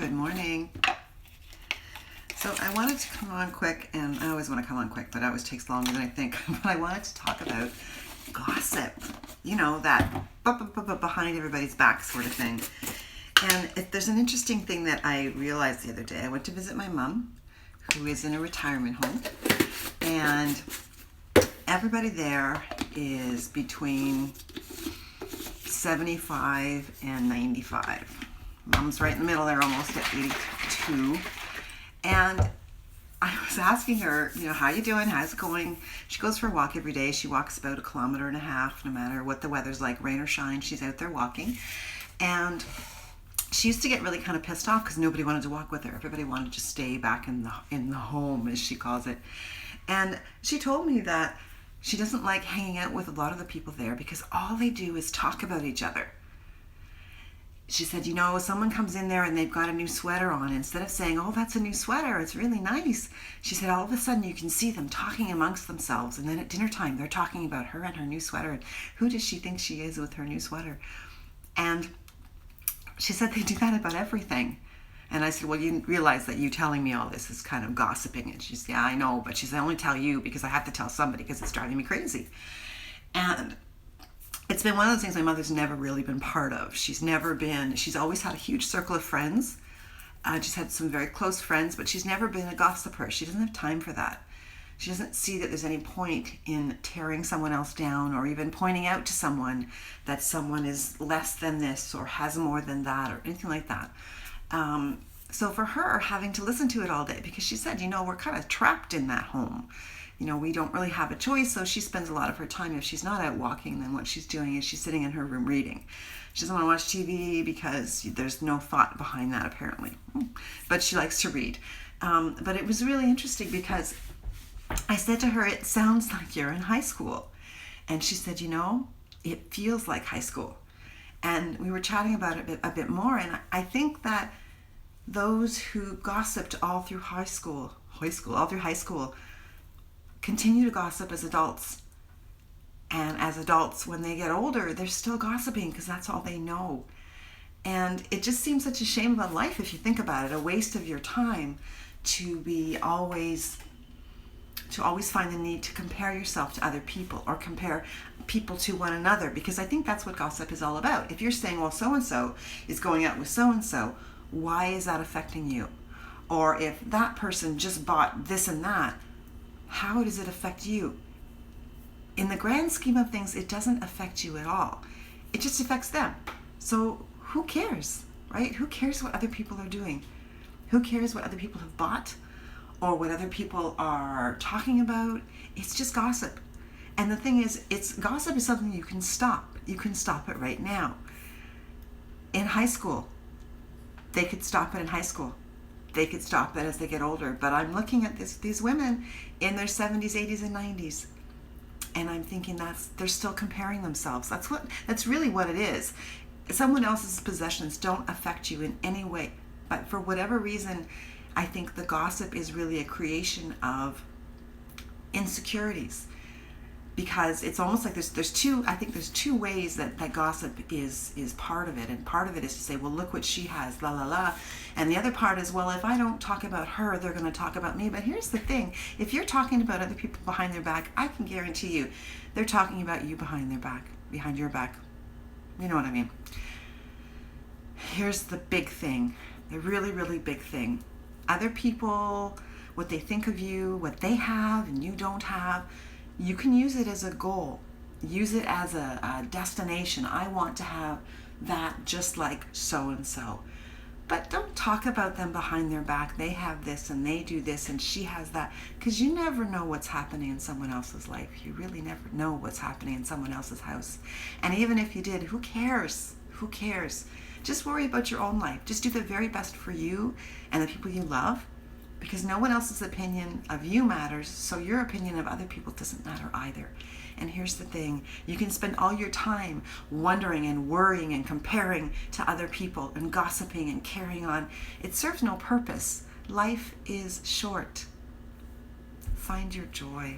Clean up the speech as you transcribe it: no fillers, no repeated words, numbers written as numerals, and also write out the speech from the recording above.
Good morning. So I wanted to come on quick, and I always want to come on quick, but it always takes longer than I think. But I wanted to talk about gossip. You know, that behind everybody's back sort of thing. And there's an interesting thing that I realized the other day. I went to visit my mom, who is in a retirement home, and everybody there is between 75 and 95. Mom's right in the middle there, almost at 82. And I was asking her, how you doing? How's it going? She goes for a walk every day. She walks about 1.5 kilometers, no matter what the weather's like, rain or shine, she's out there walking. And she used to get really kind of pissed off because nobody wanted to walk with her. Everybody wanted to stay back in the home, as she calls it. And she told me that she doesn't like hanging out with a lot of the people there because all they do is talk about each other. She said, someone comes in there and they've got a new sweater on. Instead of saying, oh, that's a new sweater, it's really nice. She said, all of a sudden you can see them talking amongst themselves. And then at dinner time, they're talking about her and her new sweater. And who does she think she is with her new sweater? And she said they do that about everything. And I said, well, you realize that you telling me all this is kind of gossiping. And she said, yeah, I know. But she said, I only tell you because I have to tell somebody because it's driving me crazy. And it's been one of those things my mother's never really been part of. She's always had a huge circle of friends. She's had some very close friends, but she's never been a gossiper. She doesn't have time for that. She doesn't see that there's any point in tearing someone else down or even pointing out to someone that someone is less than this or has more than that or anything like that. So for her, having to listen to it all day, because she said, we're kind of trapped in that home. We don't really have a choice, so she spends a lot of her time, if she's not out walking, then what she's doing is she's sitting in her room reading. She doesn't want to watch TV because there's no thought behind that, apparently. But she likes to read. But it was really interesting because I said to her, it sounds like you're in high school. And she said, it feels like high school. And we were chatting about it a bit more, and I think that those who gossiped all through high school, continue to gossip as adults. And as adults, when they get older, they're still gossiping because that's all they know. And it just seems such a shame about life if you think about it, a waste of your time to always find the need to compare yourself to other people or compare people to one another, because I think that's what gossip is all about. If you're saying, well, so-and-so is going out with so-and-so, why is that affecting you? Or if that person just bought this and that, how does it affect you? In the grand scheme of things, it doesn't affect you at all. It just affects them. So who cares, right? Who cares what other people are doing? Who cares what other people have bought or what other people are talking about? It's just gossip. And the thing is, gossip is something you can stop. You can stop it right now. In high school, they could stop it in high school. They could stop it as they get older. But I'm looking at these women in their 70s, 80s, and 90s. And I'm thinking they're still comparing themselves. That's really what it is. Someone else's possessions don't affect you in any way. But for whatever reason, I think the gossip is really a creation of insecurities. Because it's almost like there's two ways that gossip is part of it. And part of it is to say, well, look what she has, la la la. And the other part is, well, if I don't talk about her, they're going to talk about me. But here's the thing. If you're talking about other people behind their back, I can guarantee you they're talking about you behind your back. You know what I mean? Here's the big thing, the really, really big thing. Other people, what they think of you, what they have and you don't have, you can use it as a goal. Use it as a destination. I want to have that just like so-and-so. But don't talk about them behind their back. They have this and they do this and she has that. Because you never know what's happening in someone else's life. You really never know what's happening in someone else's house. And even if you did, who cares? Who cares? Just worry about your own life. Just do the very best for you and the people you love. Because no one else's opinion of you matters, so your opinion of other people doesn't matter either. And here's the thing, you can spend all your time wondering and worrying and comparing to other people and gossiping and carrying on. It serves no purpose. Life is short. Find your joy.